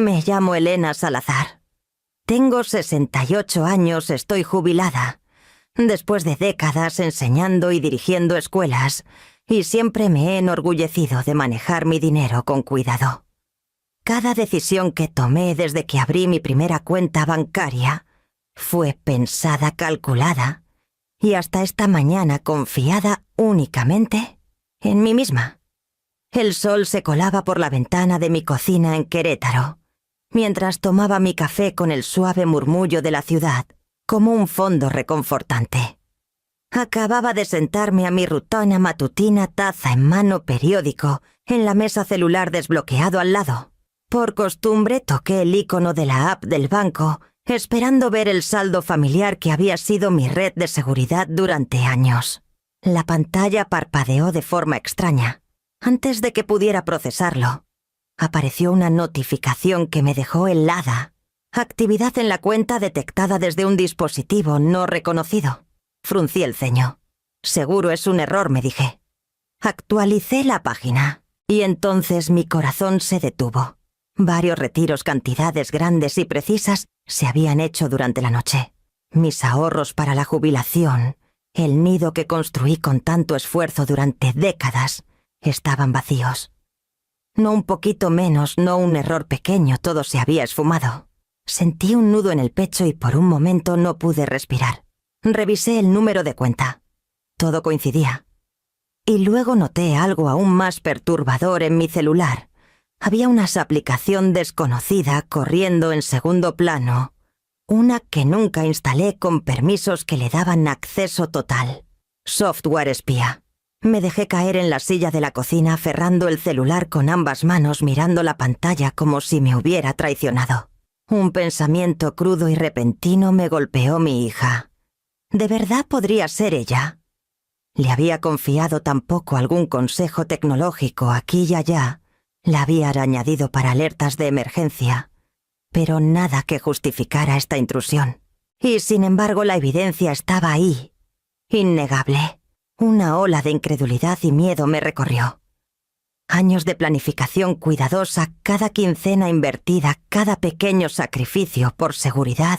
Me llamo Elena Salazar. Tengo 68 años, estoy jubilada. Después de décadas enseñando y dirigiendo escuelas, y siempre me he enorgullecido de manejar mi dinero con cuidado. Cada decisión que tomé desde que abrí mi primera cuenta bancaria fue pensada, calculada, y hasta esta mañana confiada únicamente en mí misma. El sol se colaba por la ventana de mi cocina en Querétaro, mientras tomaba mi café con el suave murmullo de la ciudad, como un fondo reconfortante. Acababa de sentarme a mi rutina matutina, taza en mano, periódico, en la mesa celular desbloqueado al lado. Por costumbre toqué el icono de la app del banco, esperando ver el saldo familiar que había sido mi red de seguridad durante años. La pantalla parpadeó de forma extraña. Antes de que pudiera procesarlo, apareció una notificación que me dejó helada. Actividad en la cuenta detectada desde un dispositivo no reconocido. Fruncí el ceño. Seguro es un error, me dije. Actualicé la página, y entonces mi corazón se detuvo. Varios retiros, cantidades grandes y precisas, se habían hecho durante la noche. Mis ahorros para la jubilación, el nido que construí con tanto esfuerzo durante décadas, estaban vacíos. No un poquito menos, no un error pequeño, todo se había esfumado. Sentí un nudo en el pecho y por un momento no pude respirar. Revisé el número de cuenta. Todo coincidía. Y luego noté algo aún más perturbador en mi celular. Había una aplicación desconocida corriendo en segundo plano, una que nunca instalé con permisos que le daban acceso total. Software espía. Me dejé caer en la silla de la cocina aferrando el celular con ambas manos mirando la pantalla como si me hubiera traicionado. Un pensamiento crudo y repentino me golpeó mi hija. ¿De verdad podría ser ella? Le había confiado tan poco algún consejo tecnológico aquí y allá. La había añadido para alertas de emergencia, pero nada que justificara esta intrusión. Y sin embargo la evidencia estaba ahí, innegable. Una ola de incredulidad y miedo me recorrió. Años de planificación cuidadosa, cada quincena invertida, cada pequeño sacrificio por seguridad,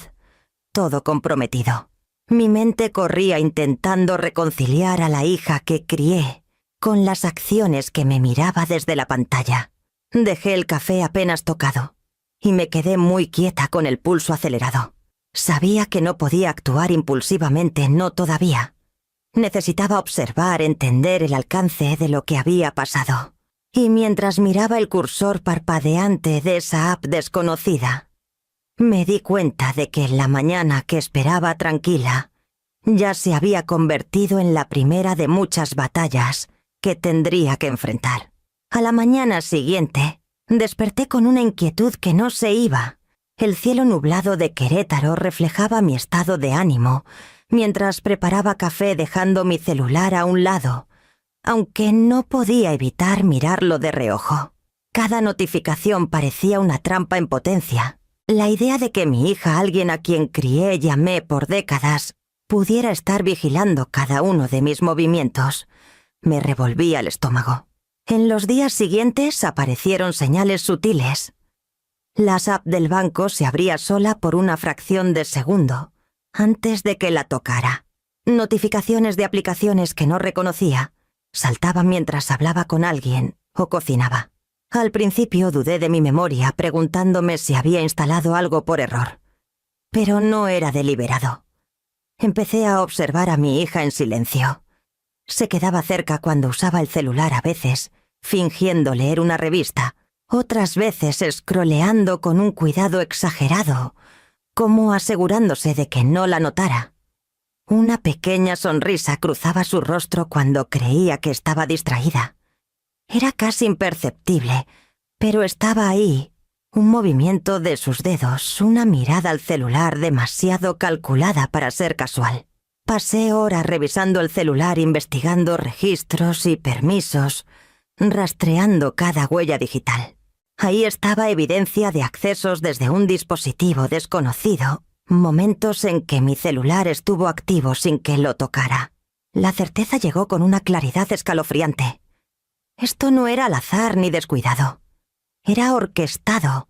todo comprometido. Mi mente corría intentando reconciliar a la hija que crié con las acciones que me miraba desde la pantalla. Dejé el café apenas tocado y me quedé muy quieta con el pulso acelerado. Sabía que no podía actuar impulsivamente, no todavía. Necesitaba observar, entender el alcance de lo que había pasado. Y mientras miraba el cursor parpadeante de esa app desconocida, me di cuenta de que la mañana que esperaba tranquila ya se había convertido en la primera de muchas batallas que tendría que enfrentar. A la mañana siguiente, desperté con una inquietud que no se iba. El cielo nublado de Querétaro reflejaba mi estado de ánimo, mientras preparaba café dejando mi celular a un lado, aunque no podía evitar mirarlo de reojo. Cada notificación parecía una trampa en potencia. La idea de que mi hija, alguien a quien crié y amé por décadas, pudiera estar vigilando cada uno de mis movimientos, me revolvía el estómago. En los días siguientes aparecieron señales sutiles. La app del banco se abría sola por una fracción de segundo, antes de que la tocara. Notificaciones de aplicaciones que no reconocía saltaban mientras hablaba con alguien o cocinaba. Al principio dudé de mi memoria, preguntándome si había instalado algo por error. Pero no era deliberado. Empecé a observar a mi hija en silencio. Se quedaba cerca cuando usaba el celular a veces, fingiendo leer una revista, otras veces scrolleando con un cuidado exagerado, como asegurándose de que no la notara. Una pequeña sonrisa cruzaba su rostro cuando creía que estaba distraída. Era casi imperceptible, pero estaba ahí, un movimiento de sus dedos, una mirada al celular demasiado calculada para ser casual. Pasé horas revisando el celular, investigando registros y permisos, rastreando cada huella digital. Ahí estaba evidencia de accesos desde un dispositivo desconocido, momentos en que mi celular estuvo activo sin que lo tocara. La certeza llegó con una claridad escalofriante. Esto no era al azar ni descuidado. Era orquestado.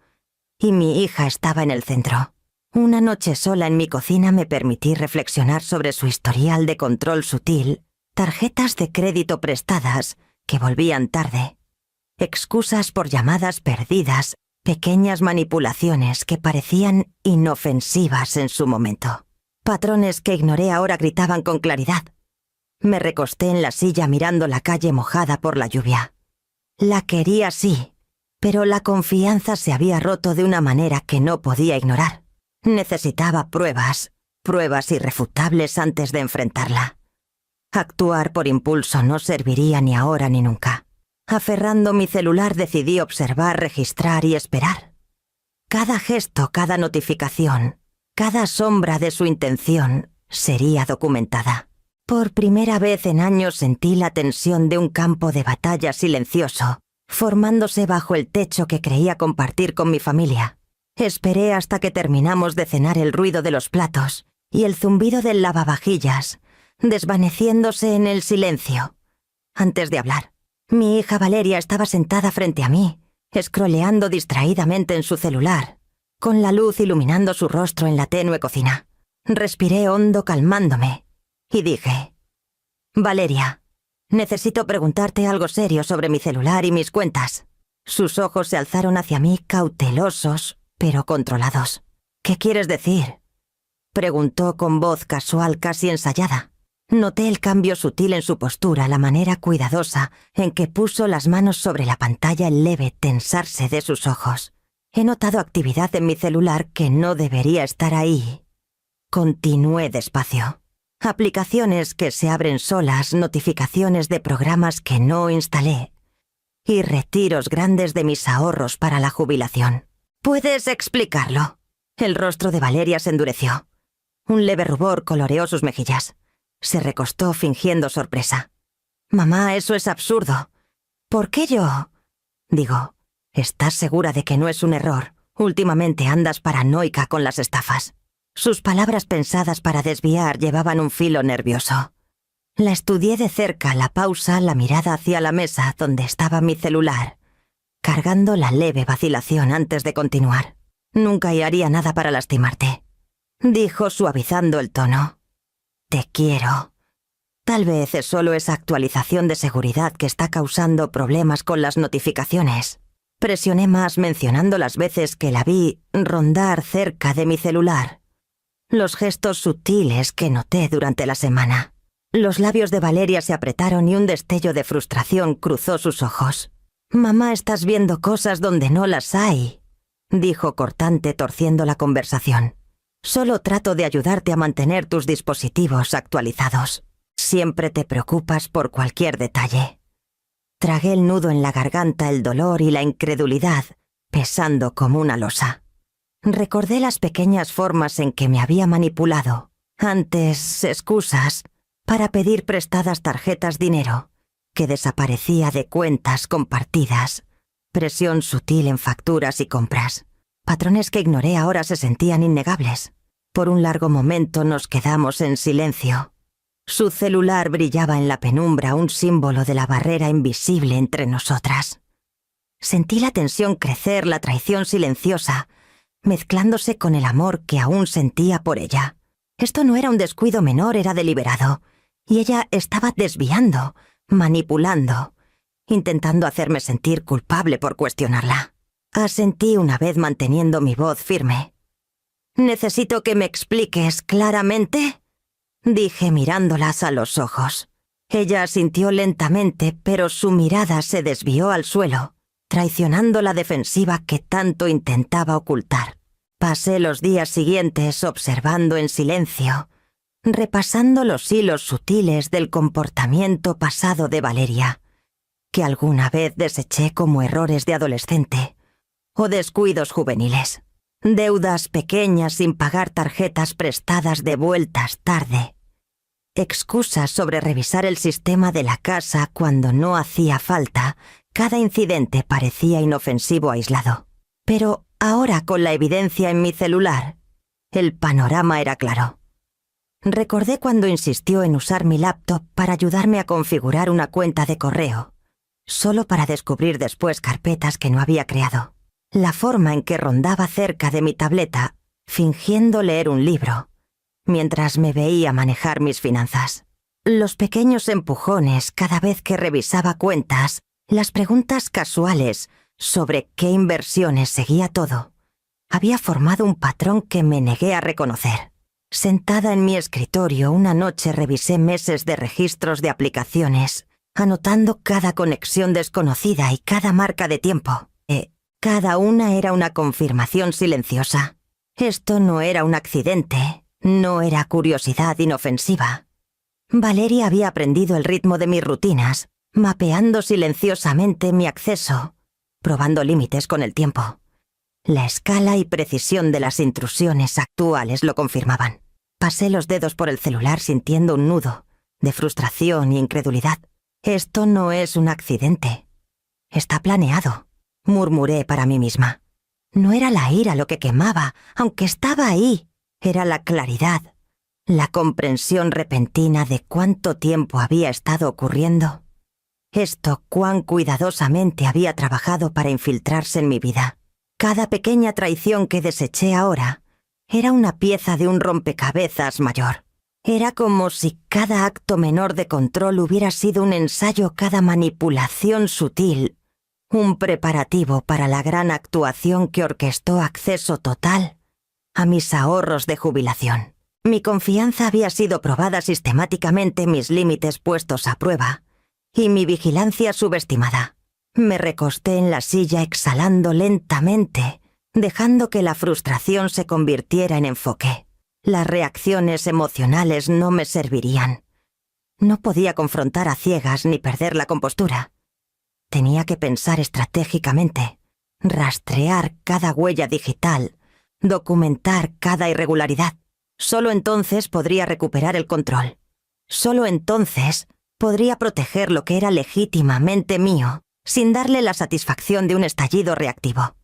y mi hija estaba en el centro. Una noche sola en mi cocina me permití reflexionar sobre su historial de control sutil, tarjetas de crédito prestadas que volvían tarde, excusas por llamadas perdidas, pequeñas manipulaciones que parecían inofensivas en su momento. Patrones que ignoré ahora gritaban con claridad. Me recosté en la silla mirando la calle mojada por la lluvia. La quería sí, pero la confianza se había roto de una manera que no podía ignorar. Necesitaba pruebas irrefutables antes de enfrentarla. Actuar por impulso no serviría ni ahora ni nunca. Aferrando mi celular decidí observar, registrar y esperar. Cada gesto, cada notificación, cada sombra de su intención sería documentada. Por primera vez en años sentí la tensión de un campo de batalla silencioso, formándose bajo el techo que creía compartir con mi familia. Esperé hasta que terminamos de cenar el ruido de los platos y el zumbido del lavavajillas, desvaneciéndose en el silencio. Antes de hablar, mi hija Valeria estaba sentada frente a mí, scrolleando distraídamente en su celular, con la luz iluminando su rostro en la tenue cocina. Respiré hondo calmándome y dije: «Valeria, necesito preguntarte algo serio sobre mi celular y mis cuentas». Sus ojos se alzaron hacia mí cautelosos, pero controlados. «¿Qué quieres decir?», preguntó con voz casual casi ensayada. Noté el cambio sutil en su postura, la manera cuidadosa en que puso las manos sobre la pantalla, el leve tensarse de sus ojos. He notado actividad en mi celular que no debería estar ahí. Continué despacio. Aplicaciones que se abren solas, notificaciones de programas que no instalé y retiros grandes de mis ahorros para la jubilación. «¿Puedes explicarlo?». El rostro de Valeria se endureció. Un leve rubor coloreó sus mejillas. Se recostó fingiendo sorpresa. «Mamá, eso es absurdo». «¿Por qué yo?». Digo, «¿Estás segura de que no es un error? Últimamente andas paranoica con las estafas». Sus palabras pensadas para desviar llevaban un filo nervioso. La estudié de cerca, la pausa, la mirada hacia la mesa donde estaba mi celular, cargando la leve vacilación antes de continuar. «Nunca haría nada para lastimarte», dijo suavizando el tono. «Te quiero. Tal vez es solo esa actualización de seguridad que está causando problemas con las notificaciones». Presioné más mencionando las veces que la vi rondar cerca de mi celular. Los gestos sutiles que noté durante la semana. Los labios de Valeria se apretaron y un destello de frustración cruzó sus ojos. «Mamá, estás viendo cosas donde no las hay», dijo cortante, torciendo la conversación. «Solo trato de ayudarte a mantener tus dispositivos actualizados. Siempre te preocupas por cualquier detalle». Tragué el nudo en la garganta, el dolor y la incredulidad, pesando como una losa. Recordé las pequeñas formas en que me había manipulado. Antes, excusas para pedir prestadas tarjetas dinero, que desaparecía de cuentas compartidas. Presión sutil en facturas y compras. Patrones que ignoré ahora se sentían innegables. Por un largo momento nos quedamos en silencio. Su celular brillaba en la penumbra, un símbolo de la barrera invisible entre nosotras. Sentí la tensión crecer, la traición silenciosa, mezclándose con el amor que aún sentía por ella. Esto no era un descuido menor, era deliberado, y ella estaba desviando, manipulando, intentando hacerme sentir culpable por cuestionarla. Asentí una vez manteniendo mi voz firme. «¿Necesito que me expliques claramente?», dije mirándolas a los ojos. Ella asintió lentamente, pero su mirada se desvió al suelo, traicionando la defensiva que tanto intentaba ocultar. Pasé los días siguientes observando en silencio, repasando los hilos sutiles del comportamiento pasado de Valeria, que alguna vez deseché como errores de adolescente o descuidos juveniles. Deudas pequeñas sin pagar, tarjetas prestadas devueltas tarde. Excusas sobre revisar el sistema de la casa cuando no hacía falta. Cada incidente parecía inofensivo aislado. Pero ahora, con la evidencia en mi celular, el panorama era claro. Recordé cuando insistió en usar mi laptop para ayudarme a configurar una cuenta de correo, solo para descubrir después carpetas que no había creado. La forma en que rondaba cerca de mi tableta, fingiendo leer un libro, mientras me veía manejar mis finanzas. Los pequeños empujones cada vez que revisaba cuentas, las preguntas casuales sobre qué inversiones seguía todo, había formado un patrón que me negué a reconocer. Sentada en mi escritorio, una noche revisé meses de registros de aplicaciones, anotando cada conexión desconocida y cada marca de tiempo. Cada una era una confirmación silenciosa. Esto no era un accidente, no era curiosidad inofensiva. Valeria había aprendido el ritmo de mis rutinas, mapeando silenciosamente mi acceso, probando límites con el tiempo. La escala y precisión de las intrusiones actuales lo confirmaban. Pasé los dedos por el celular sintiendo un nudo de frustración y incredulidad. Esto no es un accidente. Está planeado, murmuré para mí misma. No era la ira lo que quemaba, aunque estaba ahí. Era la claridad, la comprensión repentina de cuánto tiempo había estado ocurriendo. Esto cuán cuidadosamente había trabajado para infiltrarse en mi vida. Cada pequeña traición que deseché ahora era una pieza de un rompecabezas mayor. Era como si cada acto menor de control hubiera sido un ensayo, cada manipulación sutil, un preparativo para la gran actuación que orquestó acceso total a mis ahorros de jubilación. Mi confianza había sido probada sistemáticamente, mis límites puestos a prueba y mi vigilancia subestimada. Me recosté en la silla exhalando lentamente, dejando que la frustración se convirtiera en enfoque. Las reacciones emocionales no me servirían. No podía confrontar a ciegas ni perder la compostura. Tenía que pensar estratégicamente, rastrear cada huella digital, documentar cada irregularidad. Solo entonces podría recuperar el control. Solo entonces podría proteger lo que era legítimamente mío, sin darle la satisfacción de un estallido reactivo.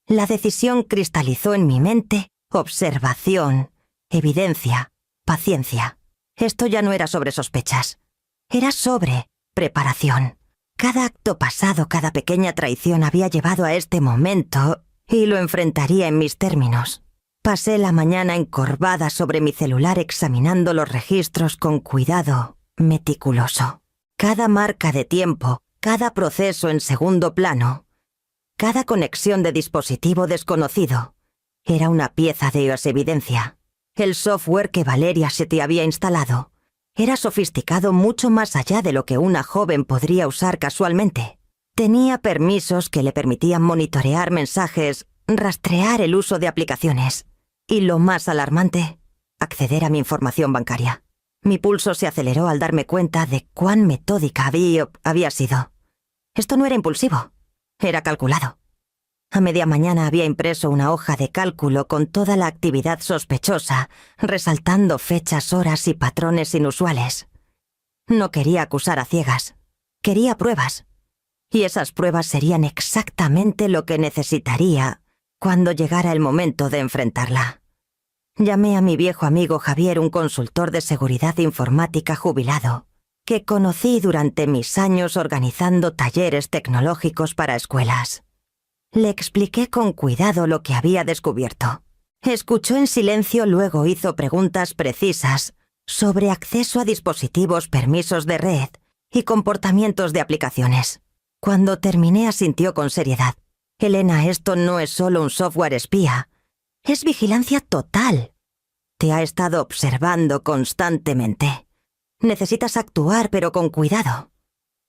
La decisión cristalizó en mi mente: observación, evidencia, paciencia. Esto ya no era sobre sospechas. Era sobre preparación. Cada acto pasado, cada pequeña traición había llevado a este momento y lo enfrentaría en mis términos. Pasé la mañana encorvada sobre mi celular examinando los registros con cuidado meticuloso. Cada marca de tiempo, cada proceso en segundo plano, cada conexión de dispositivo desconocido, era una pieza de evidencia. El software que Valeria se te había instalado era sofisticado mucho más allá de lo que una joven podría usar casualmente. Tenía permisos que le permitían monitorear mensajes, rastrear el uso de aplicaciones y, lo más alarmante, acceder a mi información bancaria. Mi pulso se aceleró al darme cuenta de cuán metódica había sido. Esto no era impulsivo, era calculado. A media mañana había impreso una hoja de cálculo con toda la actividad sospechosa, resaltando fechas, horas y patrones inusuales. No quería acusar a ciegas, quería pruebas. Y esas pruebas serían exactamente lo que necesitaría cuando llegara el momento de enfrentarla. Llamé a mi viejo amigo Javier, un consultor de seguridad informática jubilado, que conocí durante mis años organizando talleres tecnológicos para escuelas. Le expliqué con cuidado lo que había descubierto. Escuchó en silencio, luego hizo preguntas precisas sobre acceso a dispositivos, permisos de red y comportamientos de aplicaciones. Cuando terminé, asintió con seriedad. Elena, esto no es solo un software espía. Es vigilancia total. Te ha estado observando constantemente. Necesitas actuar, pero con cuidado.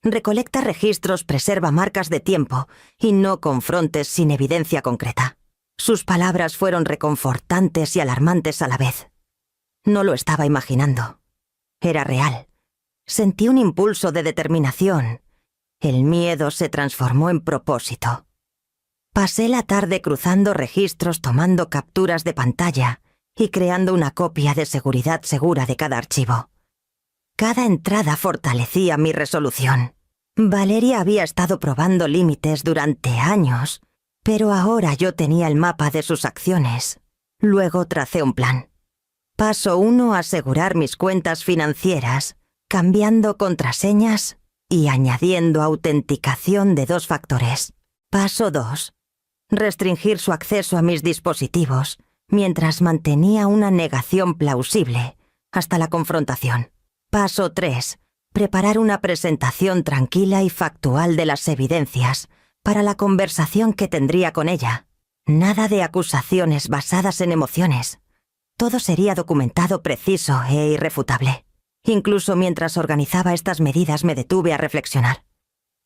Recolecta registros, preserva marcas de tiempo y no confrontes sin evidencia concreta. Sus palabras fueron reconfortantes y alarmantes a la vez. No lo estaba imaginando. Era real. Sentí un impulso de determinación. El miedo se transformó en propósito. Pasé la tarde cruzando registros, tomando capturas de pantalla y creando una copia de seguridad segura de cada archivo. Cada entrada fortalecía mi resolución. Valeria había estado probando límites durante años, pero ahora yo tenía el mapa de sus acciones. Luego tracé un plan. Paso 1: asegurar mis cuentas financieras, cambiando contraseñas y añadiendo autenticación de 2 factores. Paso 2: restringir su acceso a mis dispositivos, mientras mantenía una negación plausible, hasta la confrontación. Paso 3. Preparar una presentación tranquila y factual de las evidencias para la conversación que tendría con ella. Nada de acusaciones basadas en emociones. Todo sería documentado, preciso e irrefutable. Incluso mientras organizaba estas medidas me detuve a reflexionar.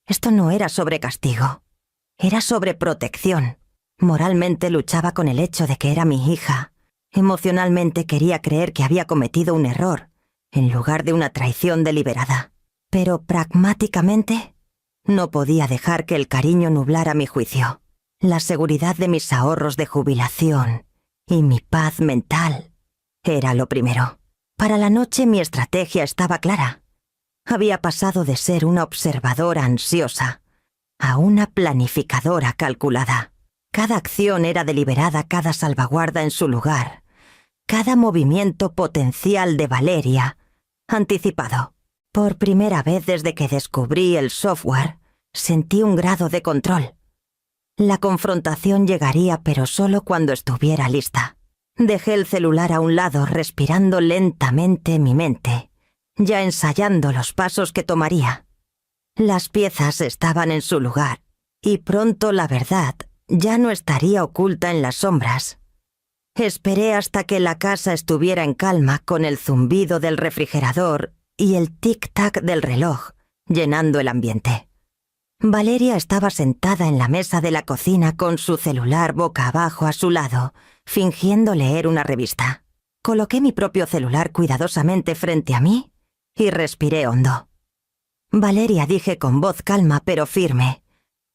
Esto no era sobre castigo. Era sobre protección. Moralmente luchaba con el hecho de que era mi hija. Emocionalmente quería creer que había cometido un error, en lugar de una traición deliberada. Pero pragmáticamente, no podía dejar que el cariño nublara mi juicio. La seguridad de mis ahorros de jubilación y mi paz mental era lo primero. Para la noche mi estrategia estaba clara. Había pasado de ser una observadora ansiosa a una planificadora calculada. Cada acción era deliberada, cada salvaguarda en su lugar, cada movimiento potencial de Valeria anticipado. Por primera vez desde que descubrí el software, sentí un grado de control. La confrontación llegaría, pero solo cuando estuviera lista. Dejé el celular a un lado, respirando lentamente mi mente, ya ensayando los pasos que tomaría. Las piezas estaban en su lugar, y pronto la verdad ya no estaría oculta en las sombras. Esperé hasta que la casa estuviera en calma, con el zumbido del refrigerador y el tic-tac del reloj llenando el ambiente. Valeria estaba sentada en la mesa de la cocina con su celular boca abajo a su lado, fingiendo leer una revista. Coloqué mi propio celular cuidadosamente frente a mí y respiré hondo. Valeria, dije con voz calma pero firme,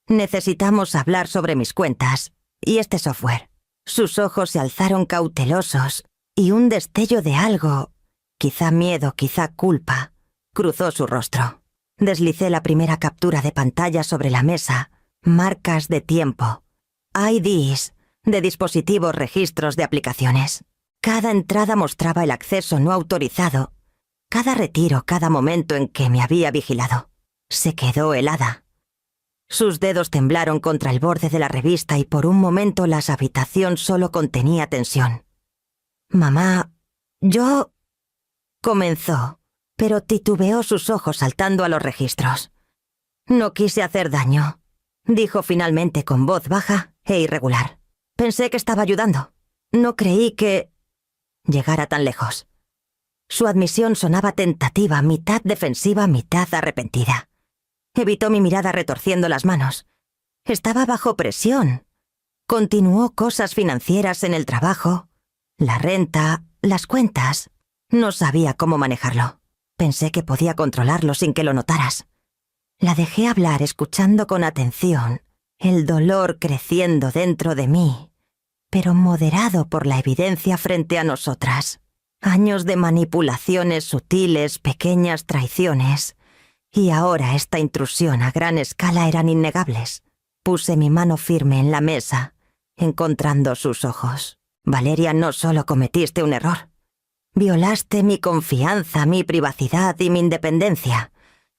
necesitamos hablar sobre mis cuentas y este software. Sus ojos se alzaron cautelosos y un destello de algo, quizá miedo, quizá culpa, cruzó su rostro. Deslicé la primera captura de pantalla sobre la mesa, marcas de tiempo, IDs, de dispositivos, registros de aplicaciones. Cada entrada mostraba el acceso no autorizado, cada retiro, cada momento en que me había vigilado. Se quedó helada. Sus dedos temblaron contra el borde de la revista y por un momento la habitación solo contenía tensión. «Mamá, yo...» comenzó, pero titubeó, sus ojos saltando a los registros. «No quise hacer daño», dijo finalmente con voz baja e irregular. «Pensé que estaba ayudando. No creí que... llegara tan lejos». Su admisión sonaba tentativa, mitad defensiva, mitad arrepentida. Evitó mi mirada retorciendo las manos. Estaba bajo presión. Continuó cosas financieras en el trabajo, la renta, las cuentas. No sabía cómo manejarlo. Pensé que podía controlarlo sin que lo notaras. La dejé hablar, escuchando con atención, el dolor creciendo dentro de mí, pero moderado por la evidencia frente a nosotras. Años de manipulaciones sutiles, pequeñas traiciones, y ahora esta intrusión a gran escala eran innegables. Puse mi mano firme en la mesa, encontrando sus ojos. «Valeria, no solo cometiste un error. Violaste mi confianza, mi privacidad y mi independencia.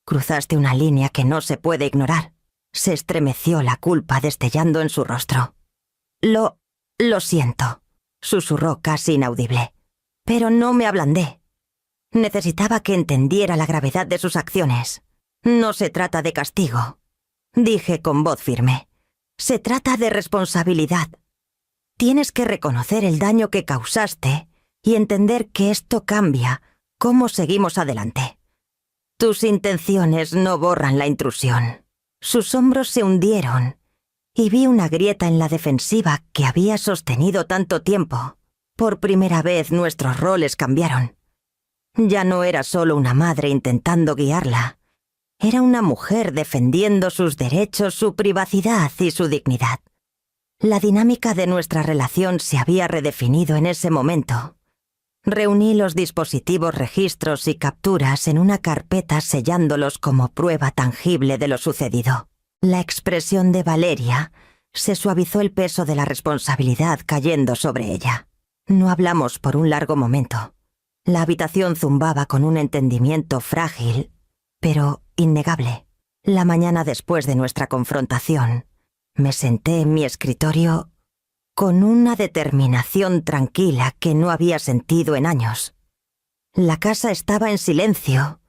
Cruzaste una línea que no se puede ignorar». Se estremeció la culpa destellando en su rostro. Lo siento», susurró casi inaudible. Pero no me ablandé. Necesitaba que entendiera la gravedad de sus acciones. «No se trata de castigo», dije con voz firme. «Se trata de responsabilidad. Tienes que reconocer el daño que causaste y entender que esto cambia cómo seguimos adelante. Tus intenciones no borran la intrusión». Sus hombros se hundieron y vi una grieta en la defensiva que había sostenido tanto tiempo. Por primera vez nuestros roles cambiaron. Ya no era solo una madre intentando guiarla. Era una mujer defendiendo sus derechos, su privacidad y su dignidad. La dinámica de nuestra relación se había redefinido en ese momento. Reuní los dispositivos, registros y capturas en una carpeta, sellándolos como prueba tangible de lo sucedido. La expresión de Valeria se suavizó, el peso de la responsabilidad cayendo sobre ella. No hablamos por un largo momento. La habitación zumbaba con un entendimiento frágil, pero innegable. La mañana después de nuestra confrontación, Me senté en mi escritorio con una determinación tranquila que no había sentido en años. La casa estaba en silencio,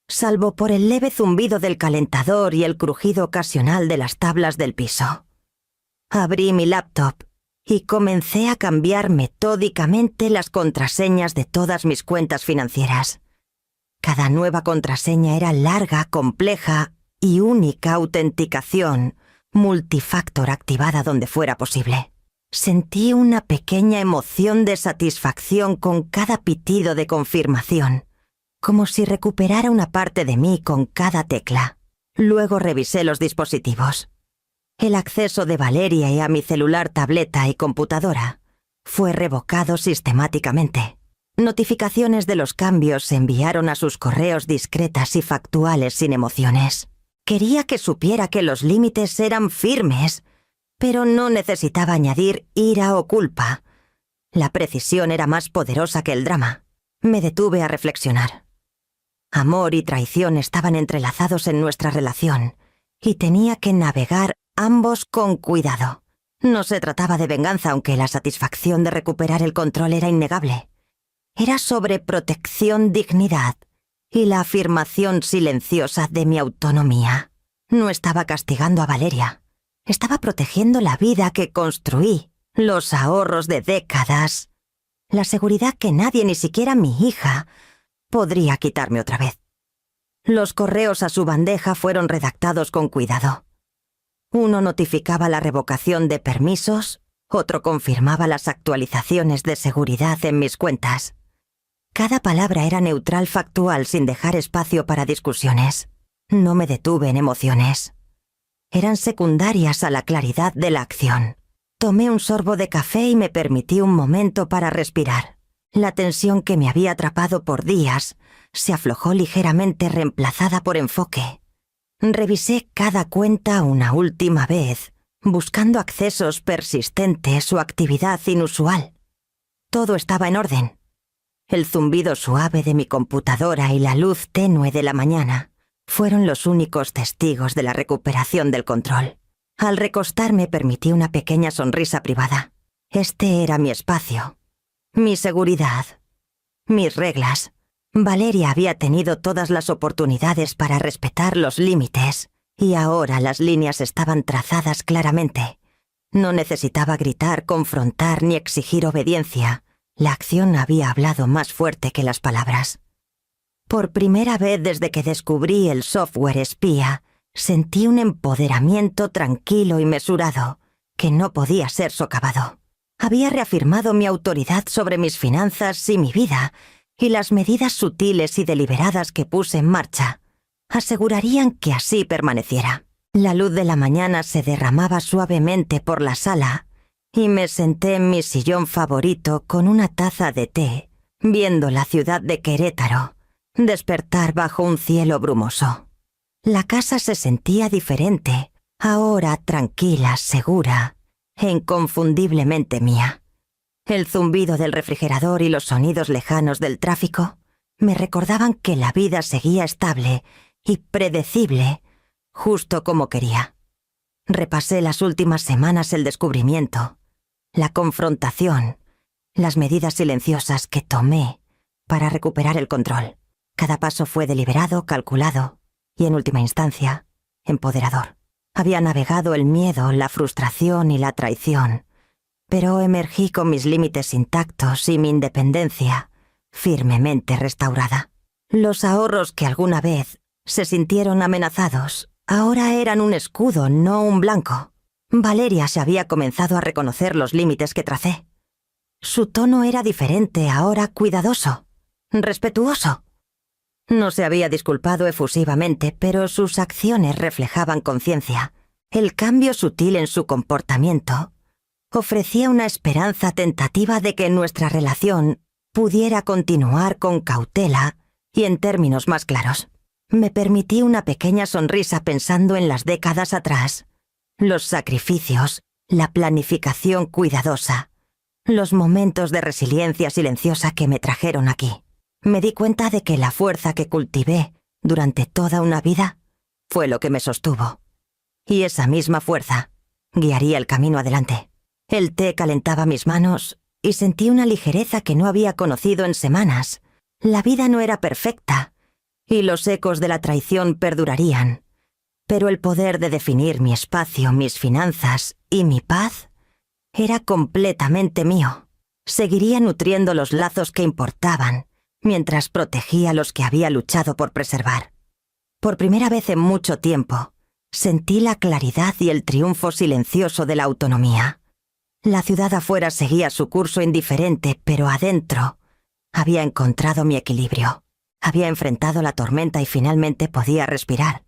salvo por el leve zumbido del calentador y el crujido ocasional de las tablas del piso. Abrí mi laptop y comencé a cambiar metódicamente las contraseñas de todas mis cuentas financieras. Cada nueva contraseña era larga, compleja y única autenticación multifactor activada donde fuera posible. Sentí una pequeña emoción de satisfacción con cada pitido de confirmación, como si recuperara una parte de mí con cada tecla. Luego revisé los dispositivos. El acceso de Valeria a mi celular, tableta y computadora fue revocado sistemáticamente. Notificaciones de los cambios se enviaron a sus correos discretas y factuales sin emociones. Quería que supiera que los límites eran firmes, pero no necesitaba añadir ira o culpa. La precisión era más poderosa que el drama. Me detuve a reflexionar. Amor y traición estaban entrelazados en nuestra relación, y tenía que navegar ambos con cuidado. No se trataba de venganza, aunque la satisfacción de recuperar el control era innegable. Era sobre protección, dignidad y la afirmación silenciosa de mi autonomía. No estaba castigando a Valeria. Estaba protegiendo la vida que construí, los ahorros de décadas, la seguridad que nadie, ni siquiera mi hija, podría quitarme otra vez. Los correos a su bandeja fueron redactados con cuidado. Uno notificaba la revocación de permisos, otro confirmaba las actualizaciones de seguridad en mis cuentas. Cada palabra era neutral, factual, sin dejar espacio para discusiones. No me detuve en emociones. Eran secundarias a la claridad de la acción. Tomé un sorbo de café y me permití un momento para respirar. La tensión que me había atrapado por días se aflojó ligeramente, reemplazada por enfoque. Revisé cada cuenta una última vez, buscando accesos persistentes o actividad inusual. Todo estaba en orden. El zumbido suave de mi computadora y la luz tenue de la mañana fueron los únicos testigos de la recuperación del control. Al recostarme permití una pequeña sonrisa privada. Este era mi espacio, mi seguridad, mis reglas. Valeria había tenido todas las oportunidades para respetar los límites, y ahora las líneas estaban trazadas claramente. No necesitaba gritar, confrontar ni exigir obediencia. La acción había hablado más fuerte que las palabras. Por primera vez desde que descubrí el software espía, sentí un empoderamiento tranquilo y mesurado, que no podía ser socavado. Había reafirmado mi autoridad sobre mis finanzas y mi vida, y las medidas sutiles y deliberadas que puse en marcha asegurarían que así permaneciera. La luz de la mañana se derramaba suavemente por la sala, y me senté en mi sillón favorito con una taza de té, viendo la ciudad de Querétaro despertar bajo un cielo brumoso. La casa se sentía diferente, ahora tranquila, segura e inconfundiblemente mía. El zumbido del refrigerador y los sonidos lejanos del tráfico me recordaban que la vida seguía estable y predecible, justo como quería. Repasé las últimas semanas, el descubrimiento, la confrontación, las medidas silenciosas que tomé para recuperar el control. Cada paso fue deliberado, calculado y, en última instancia, empoderador. Había navegado el miedo, la frustración y la traición, pero emergí con mis límites intactos y mi independencia firmemente restaurada. Los ahorros que alguna vez se sintieron amenazados ahora eran un escudo, no un blanco. Valeria se había comenzado a reconocer los límites que tracé. Su tono era diferente, ahora cuidadoso, respetuoso. No se había disculpado efusivamente, pero sus acciones reflejaban conciencia. El cambio sutil en su comportamiento ofrecía una esperanza tentativa de que nuestra relación pudiera continuar con cautela y en términos más claros. Me permití una pequeña sonrisa pensando en las décadas atrás, los sacrificios, la planificación cuidadosa, los momentos de resiliencia silenciosa que me trajeron aquí. Me di cuenta de que la fuerza que cultivé durante toda una vida fue lo que me sostuvo. Y esa misma fuerza Guiaría el camino adelante. El té calentaba mis manos y sentí una ligereza que no había conocido en semanas. La vida no era perfecta y los ecos de la traición perdurarían. Pero el poder de definir mi espacio, mis finanzas y mi paz era completamente mío. Seguiría nutriendo los lazos que importaban, mientras protegía los que había luchado por preservar. Por primera vez en mucho tiempo, sentí la claridad y el triunfo silencioso de la autonomía. La ciudad afuera seguía su curso indiferente, pero adentro había encontrado mi equilibrio. Había enfrentado la tormenta y finalmente podía respirar.